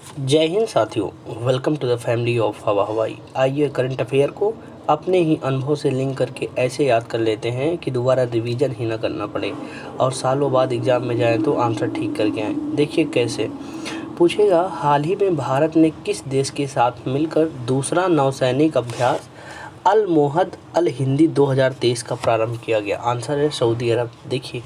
जय हिंद साथियों, welcome to the family of हवा हवाई। आइए करंट अफेयर को अपने ही अनुभव से लिंक करके ऐसे याद कर लेते हैं कि दोबारा रिवीजन ही ना करना पड़े और सालों बाद एग्ज़ाम में जाएं तो आंसर ठीक करके आएँ। देखिए कैसे पूछेगा, हाल ही में भारत ने किस देश के साथ मिलकर दूसरा नौसैनिक अभ्यास अल मोहद अल हिंदी 2023 का प्रारंभ किया गया। आंसर है सऊदी अरब। देखिए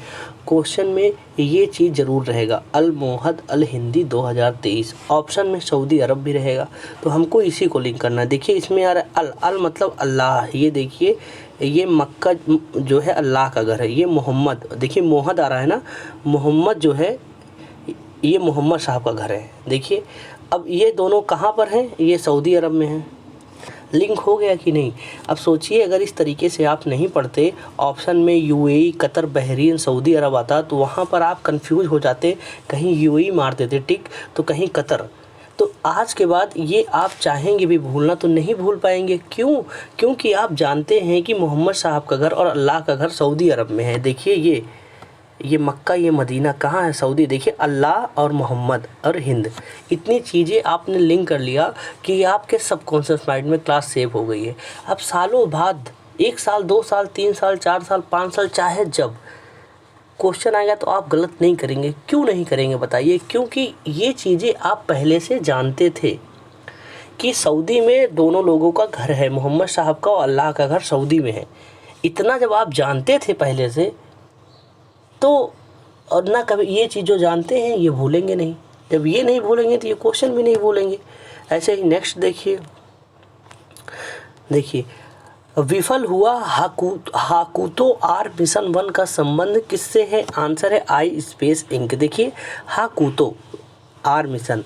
क्वेश्चन में ये चीज़ ज़रूर रहेगा, अल मोहद अल हिंदी 2023, ऑप्शन में सऊदी अरब भी रहेगा, तो हमको इसी को लिंक करना है। देखिए इसमें आ रहा है अल मतलब अल्लाह, ये देखिए ये मक्का जो है अल्लाह का घर है, ये मोहम्मद, देखिए मोहद आ रहा है ना, मोहम्मद जो है ये मोहम्मद साहब का घर है। देखिए अब ये दोनों कहाँ पर हैं, ये सऊदी अरब में हैं। लिंक हो गया कि नहीं। अब सोचिए अगर इस तरीके से आप नहीं पढ़ते, ऑप्शन में यूएई, कतर, बहरीन, सऊदी अरब आता तो वहाँ पर आप कंफ्यूज हो जाते, कहीं यूएई मार देते टिक तो कहीं कतर। तो आज के बाद ये आप चाहेंगे भी भूलना तो नहीं भूल पाएंगे। क्यों? क्योंकि आप जानते हैं कि मोहम्मद साहब का घर और अल्लाह का घर सऊदी अरब में है। देखिए ये मक्का, ये मदीना कहाँ है, सऊदी। देखिए अल्लाह और मोहम्मद और हिंद, इतनी चीज़ें आपने लिंक कर लिया कि आपके सबकॉन्शियस माइंड में क्लास सेव हो गई है। अब सालों बाद 1 साल, 2 साल, 3 साल, 4 साल, 5 साल, चाहे जब क्वेश्चन आएगा तो आप गलत नहीं करेंगे। क्यों नहीं करेंगे बताइए? क्योंकि ये चीज़ें आप पहले से जानते थे कि सऊदी में दोनों लोगों का घर है, मोहम्मद साहब का और अल्लाह का घर सऊदी में है। इतना जब आप जानते थे पहले से, तो और ना कभी ये चीज़ जो जानते हैं ये भूलेंगे नहीं। जब ये नहीं भूलेंगे तो ये क्वेश्चन भी नहीं भूलेंगे। ऐसे ही नेक्स्ट देखिए विफल हुआ हाकुतो आर मिशन 1 का संबंध किससे है? आंसर है आई स्पेस इंक। देखिए हाकुतो आर मिशन,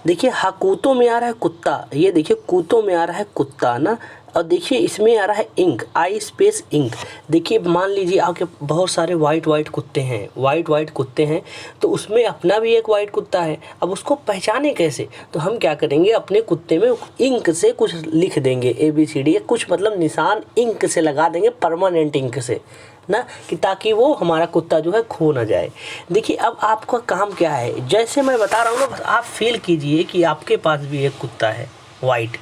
देखिए हाकुतो में आ रहा है कुत्ता, ये देखिए कूतो में आ रहा है कुत्ता ना, और देखिए इसमें आ रहा है इंक, आई स्पेस इंक। देखिए मान लीजिए आपके बहुत सारे वाइट कुत्ते हैं, तो उसमें अपना भी एक वाइट कुत्ता है। अब उसको पहचाने कैसे? तो हम क्या करेंगे, अपने कुत्ते में इंक से कुछ लिख देंगे, ABCD, कुछ मतलब निशान इंक से लगा देंगे, परमानेंट इंक से ना, कि ताकि वो हमारा कुत्ता जो है खो ना जाए। देखिए अब आपका काम क्या है, जैसे मैं बता रहा हूँ ना, बस आप फील कीजिए कि आपके पास भी एक कुत्ता है वाइट,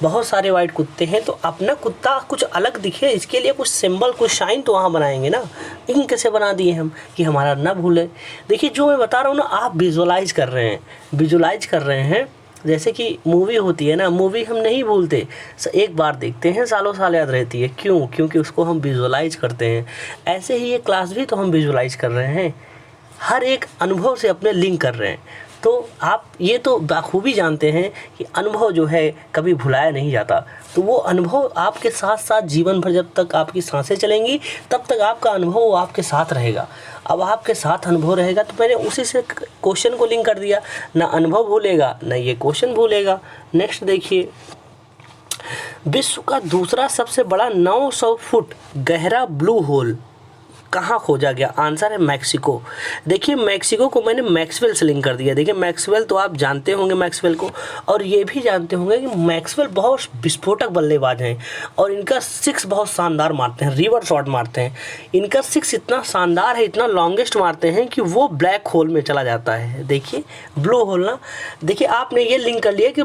बहुत सारे वाइट कुत्ते हैं, तो अपना कुत्ता कुछ अलग दिखे, इसके लिए कुछ सिंबल, कुछ शाइन तो वहाँ बनाएंगे ना। इंक से बना दिए हम कि हमारा ना भूले। देखिए जो मैं बता रहा हूँ ना, आप विजुअलाइज कर रहे हैं। जैसे कि मूवी होती है ना, मूवी हम नहीं भूलते, एक बार देखते हैं सालों साल याद रहती है। क्यों? क्योंकि उसको हम विजुअलाइज करते हैं। ऐसे ही ये क्लास भी तो हम विजुअलाइज कर रहे हैं, हर एक अनुभव से अपने लिंक कर रहे हैं। तो आप ये तो बाखूबी जानते हैं कि अनुभव जो है कभी भुलाया नहीं जाता, तो वो अनुभव आपके साथ साथ जीवन भर, जब तक आपकी सांसें चलेंगी तब तक आपका अनुभव आपके साथ रहेगा। अब आपके साथ अनुभव रहेगा तो मैंने उसी से क्वेश्चन को लिंक कर दिया, ना अनुभव भूलेगा ना ये क्वेश्चन भूलेगा। नेक्स्ट देखिए, विश्व का दूसरा सबसे बड़ा 900 फुट गहरा ब्लू होल कहाँ खोजा गया? आंसर है मैक्सिको। देखिए मैक्सिको को मैंने मैक्सवेल से लिंक कर दिया। देखिए मैक्सवेल तो आप जानते होंगे मैक्सवेल को, और ये भी जानते होंगे कि मैक्सवेल बहुत विस्फोटक बल्लेबाज हैं और इनका 6 बहुत शानदार मारते हैं, रिवर शॉट मारते हैं। इनका 6 इतना शानदार है, इतना लॉन्गेस्ट मारते हैं कि वो ब्लैक होल में चला जाता है। देखिए ब्लू होल ना, देखिए आपने ये लिंक कर लिया कि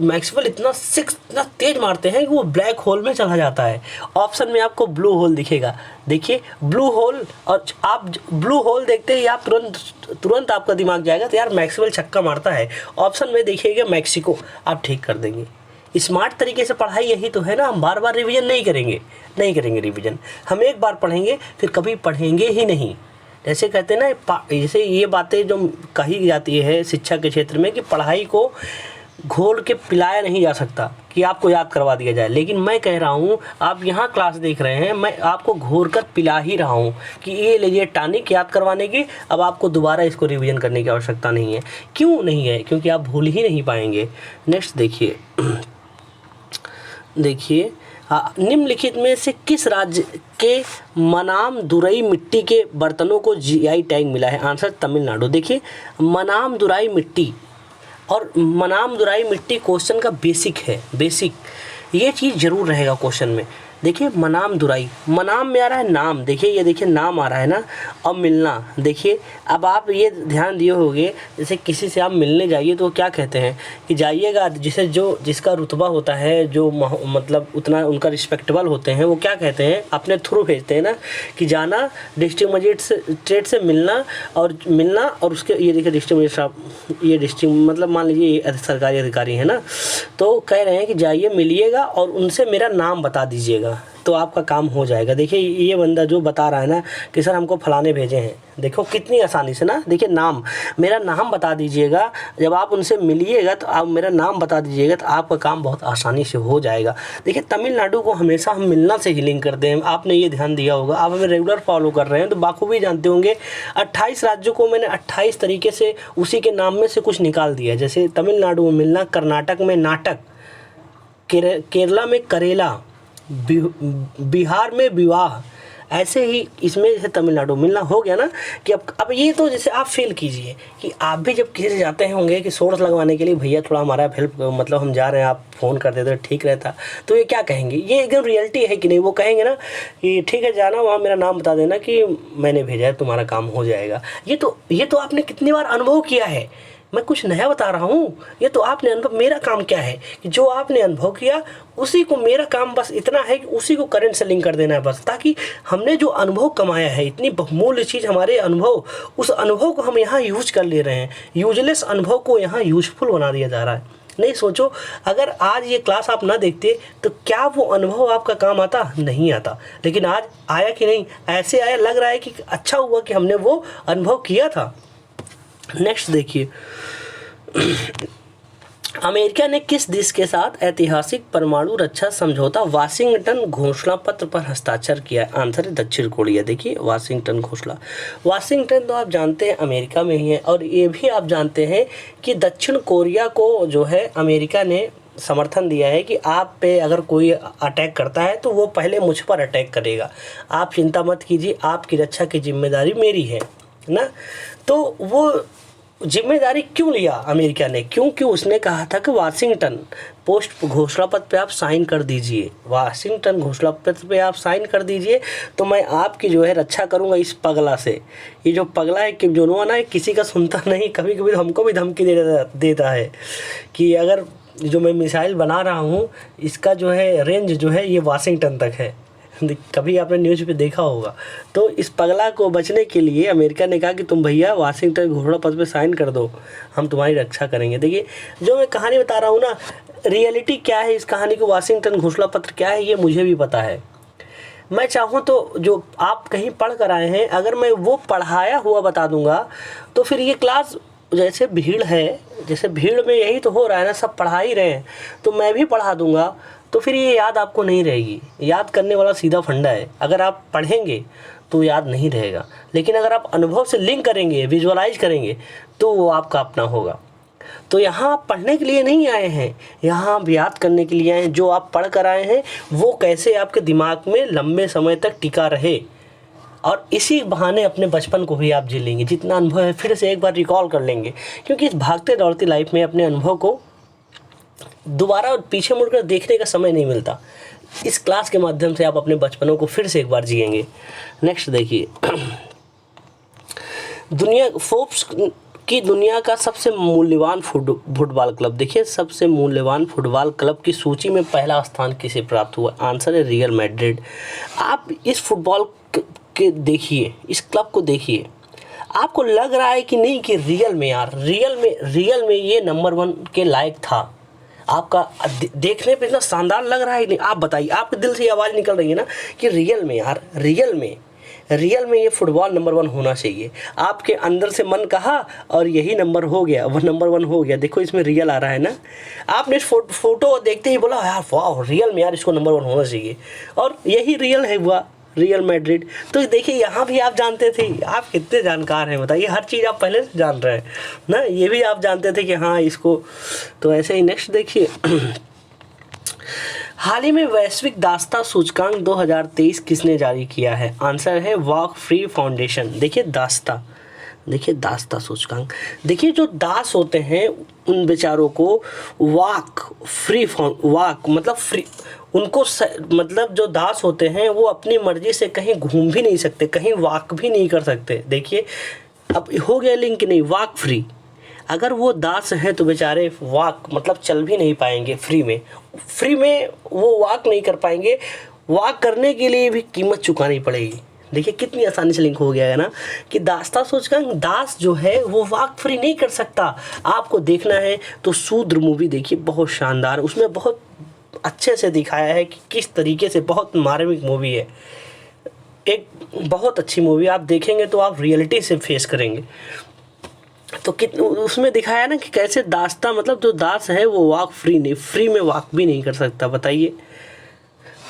मैक्सवेल इतना 6 इतना तेज मारते हैं कि वो ब्लैक होल में चला जाता है। ऑप्शन में आपको ब्लू होल दिखेगा। देखिए ब्लू होल, और आप ब्लू होल देखते ही आप तुरंत आपका दिमाग जाएगा तो यार मैक्सवेल छक्का मारता है। ऑप्शन में देखिएगा मैक्सिको, आप ठीक कर देंगे। स्मार्ट तरीके से पढ़ाई यही तो है ना, हम बार बार रिवीजन नहीं करेंगे रिवीजन हम एक बार पढ़ेंगे फिर कभी पढ़ेंगे ही नहीं। जैसे कहते हैं ना, जैसे ये बातें जो कही जाती है शिक्षा के क्षेत्र में कि पढ़ाई को घोल के पिलाया नहीं जा सकता कि आपको याद करवा दिया जाए, लेकिन मैं कह रहा हूँ, आप यहाँ क्लास देख रहे हैं, मैं आपको घोल कर पिला ही रहा हूँ कि ये लीजिए टॉनिक याद करवाने की, अब आपको दोबारा इसको रिवीजन करने की आवश्यकता नहीं है। क्यों नहीं है? क्योंकि आप भूल ही नहीं पाएंगे। नेक्स्ट देखिए निम्नलिखित में से किस राज्य के मनाम दुरई मिट्टी के बर्तनों को GI टैग मिला है? आंसर तमिलनाडु। देखिए मनाम दुराई मिट्टी और मनाम दुराई मिट्टी क्वेश्चन का बेसिक है, ये चीज़ ज़रूर रहेगा क्वेश्चन में। देखिए मनाम दुराई, मनाम में आ रहा है नाम, देखिए ये देखिए नाम आ रहा है ना। अब मिलना, देखिए अब आप ये ध्यान दिए होंगे, जैसे किसी से आप मिलने जाइए तो क्या कहते हैं कि जाइएगा, जिसे जो जिसका रुतबा होता है, जो मतलब उतना उनका रिस्पेक्टेबल होते हैं, वो क्या कहते हैं अपने थ्रू भेजते हैं ना कि जाना डिस्ट्रिक्ट मजिस्ट्रेट से मिलना और उसके ये देखिए डिस्ट्रिक्ट मजिस्ट्रेट, ये डिस्ट्रिक्ट मतलब मान लीजिए ये सरकारी अधिकारी है ना, तो कह रहे हैं कि जाइए मिलिएगा और उनसे मेरा नाम बता दीजिएगा तो आपका काम हो जाएगा। देखिए ये बंदा जो बता रहा है ना कि सर हमको फलाने भेजे हैं, देखो कितनी आसानी से ना, देखिए नाम, मेरा नाम बता दीजिएगा, जब आप उनसे मिलिएगा तो आप मेरा नाम बता दीजिएगा तो आपका काम बहुत आसानी से हो जाएगा। देखिए तमिलनाडु को हमेशा हम मिलना से ही लिंक करते हैं, आपने ये ध्यान दिया होगा, आप हमें रेगुलर फॉलो कर रहे हैं तो बाखूबी जानते होंगे। 28 राज्यों को मैंने 28 तरीके से उसी के नाम में से कुछ निकाल दिया, जैसे तमिलनाडु में मिलना, कर्नाटक में नाटक, केरला में करेला, बिहार में विवाह, ऐसे ही इसमें जैसे तमिलनाडु मिलना हो गया ना कि अब ये तो जैसे आप फील कीजिए कि आप भी जब किसी से जाते होंगे कि सोर्स लगवाने के लिए, भैया थोड़ा हमारा हेल्प, मतलब हम जा रहे हैं, आप फ़ोन कर देते तो ठीक रहता, तो ये क्या कहेंगे, ये एकदम रियलिटी है कि नहीं, वो कहेंगे ना कि ठीक है जाना, वहाँ मेरा नाम बता देना कि मैंने भेजा है, तुम्हारा काम हो जाएगा। ये तो आपने कितनी बार अनुभव किया है, मैं कुछ नया बता रहा हूँ, ये तो आपने अनुभव, मेरा काम क्या है कि जो आपने अनुभव किया उसी को, मेरा काम बस इतना है कि उसी को करंट से लिंक कर देना है बस, ताकि हमने जो अनुभव कमाया है, इतनी बहुमूल्य चीज़ हमारे अनुभव, उस अनुभव को हम यहाँ यूज कर ले रहे हैं, यूजलेस अनुभव को यहाँ यूजफुल बना दिया जा रहा है। नहीं सोचो, अगर आज ये क्लास आप ना देखते तो क्या वो अनुभव आपका काम आता? नहीं आता, लेकिन आज आया कि नहीं? ऐसे आया, लग रहा है कि अच्छा हुआ कि हमने वो अनुभव किया था। नेक्स्ट देखिए, अमेरिका ने किस देश के साथ ऐतिहासिक परमाणु रक्षा समझौता वाशिंगटन घोषणा पत्र पर हस्ताक्षर किया? आंसर है दक्षिण कोरिया। देखिए वाशिंगटन घोषणा, वाशिंगटन तो आप जानते हैं अमेरिका में ही है, और ये भी आप जानते हैं कि दक्षिण कोरिया को जो है अमेरिका ने समर्थन दिया है कि आप पे अगर कोई अटैक करता है तो वो पहले मुझ पर अटैक करेगा, आप चिंता मत कीजिए, आपकी रक्षा की जिम्मेदारी मेरी है ना। तो वो जिम्मेदारी क्यों लिया अमेरिका ने? क्योंकि उसने कहा था कि वाशिंगटन पोस्ट घोषणा पत्र पे आप साइन कर दीजिए, वाशिंगटन घोषणा पत्र पे आप साइन कर दीजिए, तो मैं आपकी जो है रक्षा करूंगा इस पगला से। ये जो पगला है किम जोंग उन ना, किसी का सुनता नहीं, कभी कभी हमको भी धमकी देता है कि अगर जो मैं मिसाइल बना रहा हूँ इसका जो है रेंज जो है ये वाशिंगटन तक है, कभी आपने न्यूज़ पे देखा होगा। तो इस पगला को बचने के लिए अमेरिका ने कहा कि तुम भैया वाशिंगटन घोषणा पत्र पे साइन कर दो, हम तुम्हारी रक्षा करेंगे। देखिए जो मैं कहानी बता रहा हूँ ना, रियलिटी क्या है इस कहानी को, वाशिंगटन घोषणा पत्र क्या है ये मुझे भी पता है। मैं चाहूँ तो जो आप कहीं पढ़ कर आए हैं, अगर मैं वो पढ़ाया हुआ बता दूँगा तो फिर ये क्लास, जैसे भीड़ है, जैसे भीड़ में यही तो हो रहा है ना, सब पढ़ा ही रहे हैं, तो मैं भी पढ़ा दूँगा तो फिर ये याद आपको नहीं रहेगी। याद करने वाला सीधा फंडा है, अगर आप पढ़ेंगे तो याद नहीं रहेगा, लेकिन अगर आप अनुभव से लिंक करेंगे, विजुअलाइज करेंगे, तो वो आपका अपना होगा। तो यहाँ आप पढ़ने के लिए नहीं आए हैं, यहाँ आप याद करने के लिए आए हैं। जो आप पढ़ कर आए हैं वो कैसे आपके दिमाग में लंबे समय तक टिका रहे, और इसी बहाने अपने बचपन को भी आप जी लेंगे। जितना अनुभव है फिर से एक बार रिकॉल कर लेंगे, क्योंकि इस भागते दौड़ती लाइफ में अपने अनुभव को दोबारा पीछे मुड़कर देखने का समय नहीं मिलता। इस क्लास के माध्यम से आप अपने बचपनों को फिर से एक बार जिएंगे। नेक्स्ट देखिए, फोर्ब्स की दुनिया का सबसे मूल्यवान फुटबॉल क्लब, देखिए सबसे मूल्यवान फुटबॉल क्लब की सूची में पहला स्थान किसे प्राप्त हुआ? आंसर है रियल मैड्रिड। आप इस फुटबॉल के देखिए, इस क्लब को देखिए, आपको लग रहा है कि नहीं कि रियल में यार, रियल में ये नंबर 1 के लायक था। आपका देखने पे इतना शानदार लग रहा है नहीं? आप बताइए, आपके दिल से ये आवाज़ निकल रही है ना कि रियल में यार, रियल में ये फुटबॉल नंबर 1 होना चाहिए। आपके अंदर से मन कहा और यही नंबर हो गया, वो नंबर 1 हो गया। देखो इसमें रियल आ रहा है ना, आपने इस फोटो देखते ही बोला यार वाह, रियल में यार इसको नंबर 1 होना चाहिए, और यही रियल है हुआ, रियल मैड्रिड। तो देखिए यहाँ भी आप जानते थे, आप कितने जानकार हैं बताइए, हर चीज़ आप पहले से जान रहे हैं ना, ये भी आप जानते थे कि हाँ इसको। तो ऐसे ही नेक्स्ट देखिए, हाल ही में वैश्विक दास्ता सूचकांक 2023 किसने जारी किया है? आंसर है वॉक फ्री फाउंडेशन। देखिए दास्ता देखिए दासता सूचकांक, देखिए जो दास होते हैं उन बेचारों को वाक फ्री वाक मतलब फ्री उनको मतलब जो दास होते हैं वो अपनी मर्जी से कहीं घूम भी नहीं सकते, कहीं वाक भी नहीं कर सकते। देखिए अब हो गया लिंक नहीं, वाक फ्री। अगर वो दास हैं तो बेचारे वाक मतलब चल भी नहीं पाएंगे फ्री में वो वाक नहीं कर पाएंगे, वाक करने के लिए भी कीमत चुकानी पड़ेगी। देखिए कितनी आसानी से लिंक हो गया है ना कि दासता सूचकांक दास जो है वो वाक फ्री नहीं कर सकता। आपको देखना है तो शूद्र मूवी देखिए, बहुत शानदार, उसमें बहुत अच्छे से दिखाया है कि किस तरीके से, बहुत मार्मिक मूवी है, एक बहुत अच्छी मूवी। आप देखेंगे तो आप रियलिटी से फेस करेंगे। तो उसमें दिखाया ना कि कैसे दासता मतलब जो दास है वो वाक फ्री नहीं, फ्री में वाक भी नहीं कर सकता। बताइए,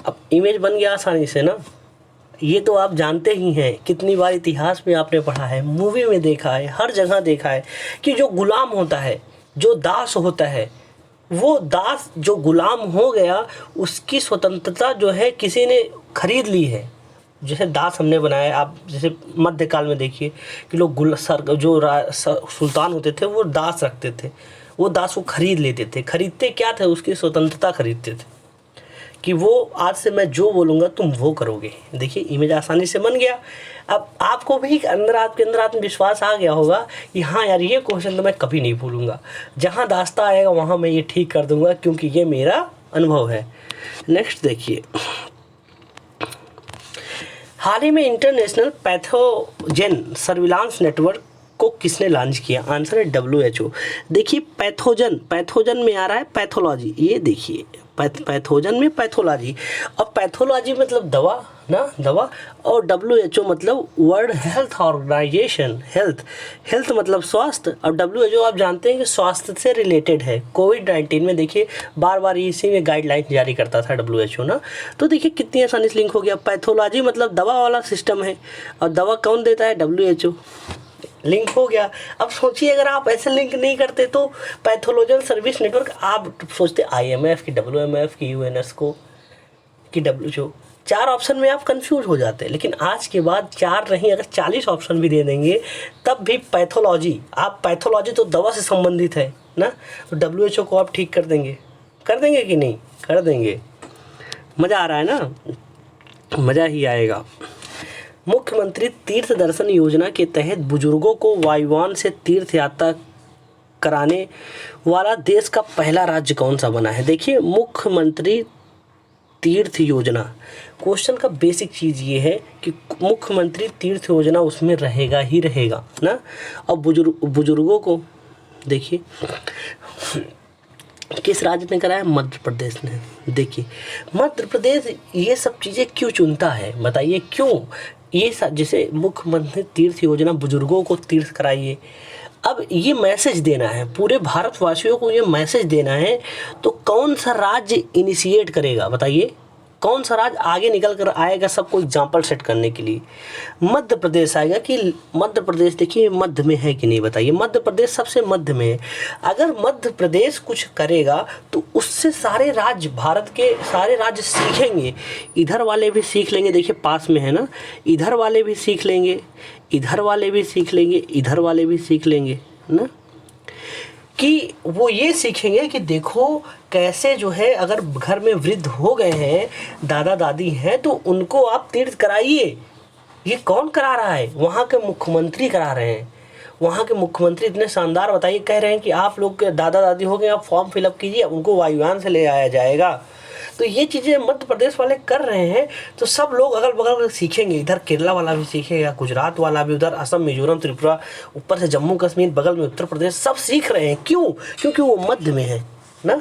अब इमेज बन गया आसानी से ना। ये तो आप जानते ही हैं, कितनी बार इतिहास में आपने पढ़ा है, मूवी में देखा है, हर जगह देखा है कि जो गुलाम होता है, जो दास होता है, वो दास जो गुलाम हो गया उसकी स्वतंत्रता जो है किसी ने खरीद ली है। जैसे दास हमने बनाया, आप जैसे मध्यकाल में देखिए कि लोग सुल्तान होते थे वो दास रखते थे, वो दास को खरीद लेते थे। खरीदते क्या थे? उसकी स्वतंत्रता खरीदते थे कि वो आज से मैं जो बोलूँगा तुम वो करोगे। देखिए इमेज आसानी से बन गया। अब आपको भी आपके अंदर आत्मविश्वास आ गया होगा कि हाँ यार ये क्वेश्चन तो मैं कभी नहीं भूलूंगा, जहाँ दास्ता आएगा वहाँ मैं ये ठीक कर दूंगा क्योंकि ये मेरा अनुभव है। नेक्स्ट देखिए, हाल ही में इंटरनेशनल पैथोजेन सर्विलांस नेटवर्क को किसने लॉन्च किया? आंसर है WHO। देखिए पैथोजन में आ रहा है पैथोलॉजी, ये देखिए पैथोजन में पैथोलॉजी, और पैथोलॉजी मतलब दवा, और WHO मतलब वर्ल्ड हेल्थ ऑर्गेनाइजेशन, हेल्थ मतलब स्वास्थ्य, और WHO आप जानते हैं कि स्वास्थ्य से रिलेटेड है। कोविड-19 में देखिए बार इसी में गाइडलाइन जारी करता था WHO ना। तो देखिए कितनी आसानी से लिंक हो गया। पैथोलॉजी मतलब दवा वाला सिस्टम है, और दवा कौन देता है? WHO। लिंक हो गया। अब सोचिए अगर आप ऐसे लिंक नहीं करते तो पैथोलॉजिकल सर्विस नेटवर्क, आप सोचते IMF की, WMF की, UNS को की WHO, 4 ऑप्शन में आप कंफ्यूज हो जाते हैं। लेकिन आज के बाद 4 नहीं, अगर 40 ऑप्शन भी दे देंगे तब भी पैथोलॉजी, आप पैथोलॉजी तो दवा से संबंधित है ना, तो WHO को आप ठीक कर देंगे कि नहीं? कर देंगे। मज़ा आ रहा है ना? मज़ा ही आएगा। मुख्यमंत्री तीर्थ दर्शन योजना के तहत बुजुर्गों को वायुयान से तीर्थ यात्रा कराने वाला देश का पहला राज्य कौन सा बना है? देखिए मुख्यमंत्री तीर्थ योजना, क्वेश्चन का बेसिक चीज़ ये है कि मुख्यमंत्री तीर्थ योजना उसमें रहेगा ही रहेगा ना। और बुजुर्गों को देखिए किस राज्य ने कराया? मध्य प्रदेश ने। देखिए मध्य प्रदेश ये सब चीज़ें क्यों चुनता है? बताइए क्यों? ये जैसे मुख्यमंत्री तीर्थ योजना, बुजुर्गों को तीर्थ कराइए। अब ये मैसेज देना है पूरे भारतवासियों को, ये मैसेज देना है, तो कौन सा राज्य इनिशिएट करेगा? बताइए कौन सा राज्य आगे निकल कर आएगा सबको एग्जाम्पल सेट करने के लिए? मध्य प्रदेश आएगा कि मध्य प्रदेश देखिए मध्य में है कि नहीं? बताइए मध्य प्रदेश सबसे मध्य में है। अगर मध्य प्रदेश कुछ करेगा तो उससे सारे राज्य, भारत के सारे राज्य सीखेंगे। इधर वाले भी सीख लेंगे, देखिए पास में है ना, इधर वाले भी सीख लेंगे, इधर वाले भी सीख लेंगे, इधर वाले भी सीख लेंगे ना, कि वो ये सीखेंगे कि देखो कैसे जो है, अगर घर में वृद्ध हो गए हैं, दादा दादी हैं, तो उनको आप तीर्थ कराइए। ये कौन करा रहा है? वहाँ के मुख्यमंत्री करा रहे हैं। वहाँ के मुख्यमंत्री इतने शानदार, बताइए, कह रहे हैं कि आप लोग के दादा दादी हो गए, आप फॉर्म फिलअप कीजिए, उनको वायुयान से ले आया जाएगा। तो ये चीज़ें मध्य प्रदेश वाले कर रहे हैं, तो सब लोग अगल बगल सीखेंगे। इधर केरला वाला भी सीखेगा, गुजरात वाला भी, उधर असम, मिजोरम, त्रिपुरा, ऊपर से जम्मू कश्मीर, बगल में उत्तर प्रदेश, सब सीख रहे हैं। क्यों? क्योंकि वो मध्य में है ना।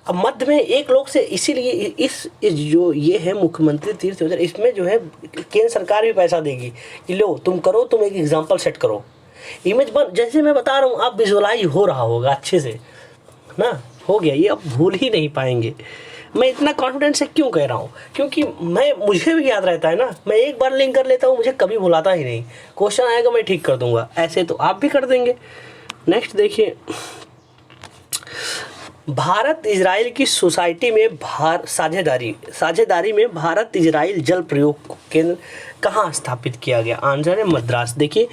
अब मध्य में एक लोग से, इसीलिए इस जो ये है मुख्यमंत्री तीर्थ योजना, इसमें जो है केंद्र सरकार भी पैसा देगी कि लो तुम करो, तुम एक एग्जाम्पल सेट करो। इमेज बन, जैसे मैं बता रहा हूँ, आप विजुअलाइज हो रहा होगा अच्छे से ना, हो गया ये, अब भूल ही नहीं पाएंगे। मैं इतना कॉन्फिडेंस से क्यों कह रहा हूँ? क्योंकि मुझे भी याद रहता है ना, मैं एक बार लिंक कर लेता हूँ, मुझे कभी भुलाता ही नहीं। क्वेश्चन आएगा मैं ठीक कर दूंगा, ऐसे तो आप भी कर देंगे। नेक्स्ट देखिए, भारत इजराइल की सोसाइटी में साझेदारी में भारत इजराइल जल प्रयोग केंद्र कहाँ स्थापित किया गया? आंसर है मद्रास। देखिए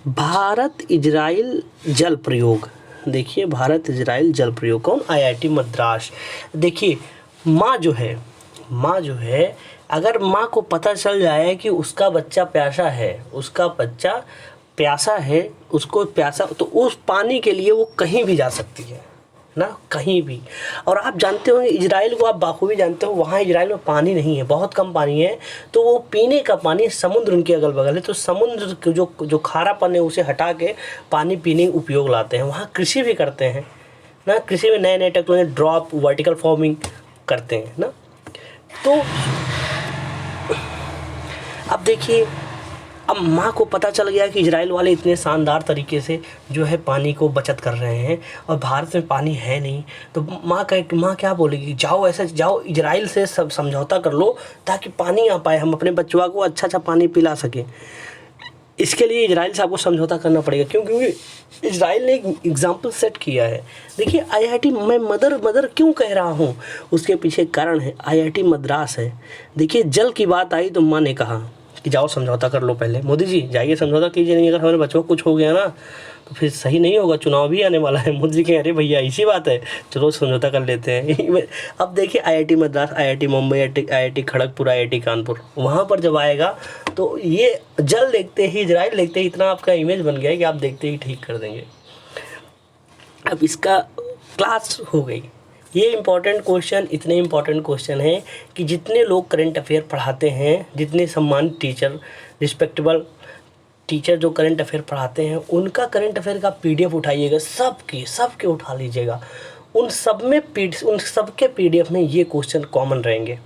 भारत इजराइल जल प्रयोग, देखिए भारत इजराइल जल प्रयोग कौन? IIT मद्रास। देखिए माँ जो है अगर माँ को पता चल जाए कि उसका बच्चा प्यासा है, उसको प्यासा, तो उस पानी के लिए वो कहीं भी जा सकती है ना, कहीं भी। और आप जानते होंगे इजराइल को, आप बाखूबी जानते हो, वहाँ इजराइल में पानी नहीं है, बहुत कम पानी है, तो वो पीने का पानी, समुद्र उनके अगल बगल है, तो समुद्र के जो खारापन है उसे हटा के पानी पीने उपयोग लाते हैं। वहाँ कृषि भी करते हैं ना, कृषि में नए नए टेक्नोलॉजी, ड्रॉप वर्टिकल फार्मिंग करते हैं ना। तो अब देखिए, अब माँ को पता चल गया कि इजराइल वाले इतने शानदार तरीके से जो है पानी को बचत कर रहे हैं और भारत में पानी है नहीं, तो माँ क्या बोलेगी? जाओ इजराइल से सब समझौता कर लो ताकि पानी आ पाए, हम अपने बच्चों को अच्छा पानी पिला सकें। इसके लिए इजराइल से आपको समझौता करना पड़ेगा, क्योंकि इजराइल ने एक एग्जाम्पल सेट किया है। देखिए IIT, मैं मदर क्यों कह रहा हूँ, उसके पीछे कारण है, IIT मद्रास है। देखिए जल की बात आई तो माँ ने कहा कि जाओ समझौता कर लो, पहले मोदी जी जाइए समझौता कीजिए, नहीं अगर हमारे बच्चों को कुछ हो गया ना तो फिर सही नहीं होगा, चुनाव भी आने वाला है। मोदी जी कह अरे भैया इसी बात है, चलो समझौता कर लेते हैं। अब देखिए IIT Madras, IIT Mumbai, IIT Kharagpur, IIT Kanpur, वहाँ पर जब आएगा तो ये जल देखते ही, इजराइल देखते ही इतना आपका इमेज बन गया है कि आप देखते ही ठीक कर देंगे। अब इसका क्लास हो गई। ये इम्पॉर्टेंट क्वेश्चन, इतने इम्पॉर्टेंट क्वेश्चन हैं कि जितने लोग करंट अफेयर पढ़ाते हैं, जितने सम्मानित टीचर, रिस्पेक्टेबल टीचर जो करंट अफेयर पढ़ाते हैं, उनका करंट अफेयर का PDF उठाइएगा, सबके उठा लीजिएगा। उन सबके PDF में ये क्वेश्चन कॉमन रहेंगे।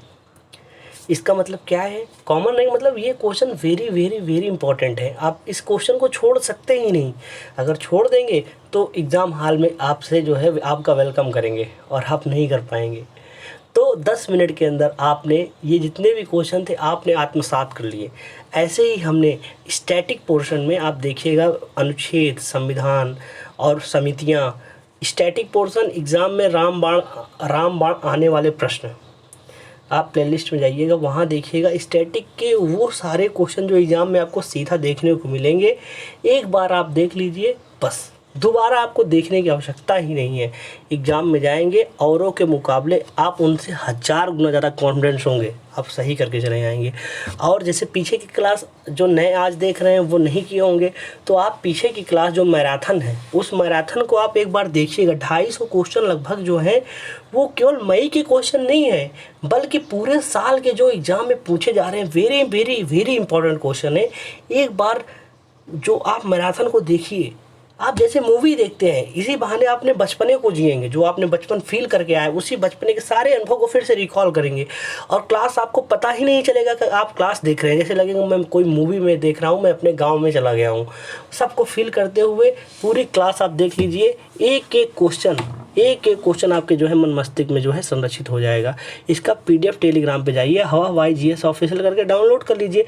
इसका मतलब क्या है? कॉमन नहीं, मतलब ये question very very very important है। आप इस क्वेश्चन को छोड़ सकते ही नहीं। अगर छोड़ देंगे तो एग्ज़ाम हॉल में आपसे जो है आपका वेलकम करेंगे और आप नहीं कर पाएंगे। तो 10 मिनट के अंदर आपने ये जितने भी क्वेश्चन थे आपने आत्मसात कर लिए। ऐसे ही हमने स्टैटिक पोर्शन में आप देखिएगा, अनुच्छेद, संविधान और समितियाँ। स्टैटिक पोर्शन एग्ज़ाम में रामबाण आने वाले प्रश्न, आप प्लेलिस्ट में जाइएगा, वहाँ देखिएगा स्टैटिक के वो सारे क्वेश्चन जो एग्ज़ाम में आपको सीधा देखने को मिलेंगे। एक बार आप देख लीजिए, बस दोबारा आपको देखने की आवश्यकता ही नहीं है। एग्ज़ाम में जाएंगे, औरों के मुकाबले आप उनसे 1000 गुना ज़्यादा कॉन्फिडेंस होंगे, आप सही करके चले आएंगे। और जैसे पीछे की क्लास जो नए आज देख रहे हैं वो नहीं किए होंगे, तो आप पीछे की क्लास जो मैराथन है, उस मैराथन को आप एक बार देखिएगा। 250 क्वेश्चन लगभग जो है वो केवल मई के क्वेश्चन नहीं है, बल्कि पूरे साल के जो एग्ज़ाम में पूछे जा रहे हैं, very very very important question है। एक बार जो आप मैराथन को देखिए, आप जैसे मूवी देखते हैं, इसी बहाने आपने बचपने को जिएंगे, जो आपने बचपन फील करके आए, उसी बचपने के सारे अनुभव को फिर से रिकॉल करेंगे। और क्लास आपको पता ही नहीं चलेगा कि आप क्लास देख रहे हैं, जैसे लगेगा मैं कोई मूवी में देख रहा हूँ, मैं अपने गांव में चला गया हूँ। सबको फील करते हुए पूरी क्लास आप देख लीजिए, एक एक क्वेश्चन आपके जो है मन मस्तिष्क में जो है संरक्षित हो जाएगा। इसका PDF टेलीग्राम पे जाइए, हवा GS ऑफिशियल करके डाउनलोड कर लीजिए।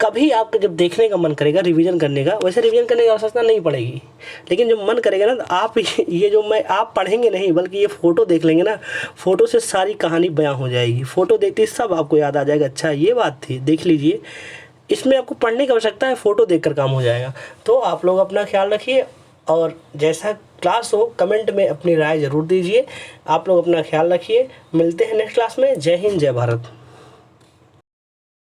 कभी आपको जब देखने का मन करेगा, रिवीजन करने का, वैसे रिवीजन करने की आवश्यकता नहीं पड़ेगी, लेकिन जब मन करेगा ना तो आप ये जो मैं आप पढ़ेंगे नहीं, बल्कि ये फ़ोटो देख लेंगे ना, फ़ोटो से सारी कहानी बयां हो जाएगी। फ़ोटो देखते ही सब आपको याद आ जाएगा, अच्छा ये बात थी, देख लीजिए। इसमें आपको पढ़ने की आवश्यकता है, फ़ोटो देखकर काम हो जाएगा। तो आप लोग अपना ख्याल रखिए, और जैसा क्लास हो कमेंट में अपनी राय ज़रूर दीजिए। आप लोग अपना ख्याल रखिए, मिलते हैं नेक्स्ट क्लास में। जय हिंद, जय भारत।